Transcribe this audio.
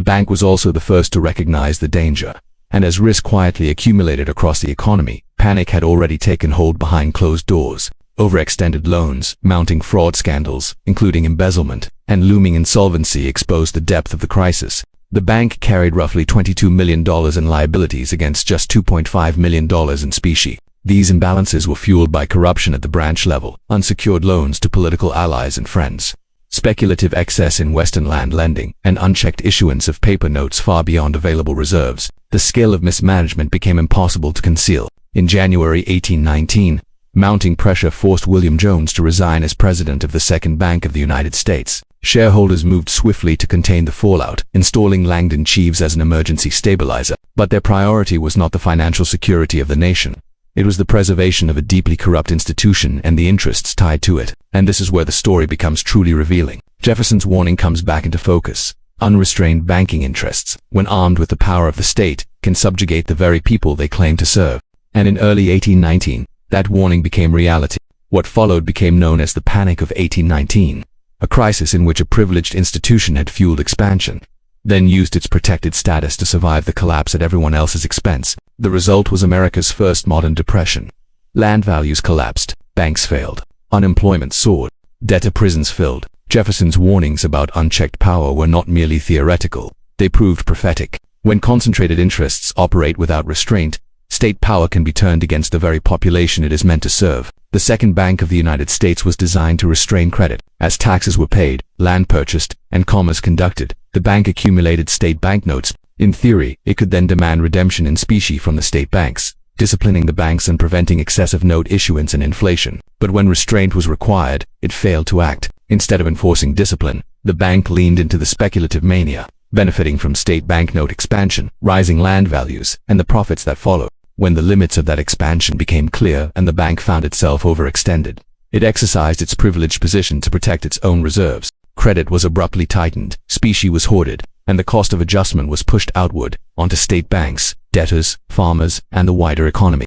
bank was also the first to recognize the danger. And as risk quietly accumulated across the economy, panic had already taken hold behind closed doors. Overextended loans, mounting fraud scandals, including embezzlement, and looming insolvency exposed the depth of the crisis. The bank carried roughly $22 million in liabilities against just $2.5 million in specie. These imbalances were fueled by corruption at the branch level, unsecured loans to political allies and friends, speculative excess in Western land lending, and unchecked issuance of paper notes far beyond available reserves. The scale of mismanagement became impossible to conceal. In January 1819, mounting pressure forced William Jones to resign as president of the Second Bank of the United States. Shareholders moved swiftly to contain the fallout, installing Langdon Cheves as an emergency stabilizer. But their priority was not the financial security of the nation. It was the preservation of a deeply corrupt institution and the interests tied to it. And this is where the story becomes truly revealing. Jefferson's warning comes back into focus. Unrestrained banking interests, when armed with the power of the state, can subjugate the very people they claim to serve. And in early 1819, that warning became reality. What followed became known as the Panic of 1819, a crisis in which a privileged institution had fueled expansion, then used its protected status to survive the collapse at everyone else's expense. The result was America's first modern depression. Land values collapsed, banks failed, unemployment soared, debtor prisons filled. Jefferson's warnings about unchecked power were not merely theoretical, they proved prophetic. When concentrated interests operate without restraint, state power can be turned against the very population it is meant to serve. The Second Bank of the United States was designed to restrain credit. As taxes were paid, land purchased, and commerce conducted, the bank accumulated state banknotes. In theory, it could then demand redemption in specie from the state banks, disciplining the banks and preventing excessive note issuance and inflation. But when restraint was required, it failed to act. Instead of enforcing discipline, the bank leaned into the speculative mania, benefiting from state banknote expansion, rising land values, and the profits that followed. When the limits of that expansion became clear and the bank found itself overextended, it exercised its privileged position to protect its own reserves. Credit was abruptly tightened, specie was hoarded, and the cost of adjustment was pushed outward onto state banks, debtors, farmers, and the wider economy.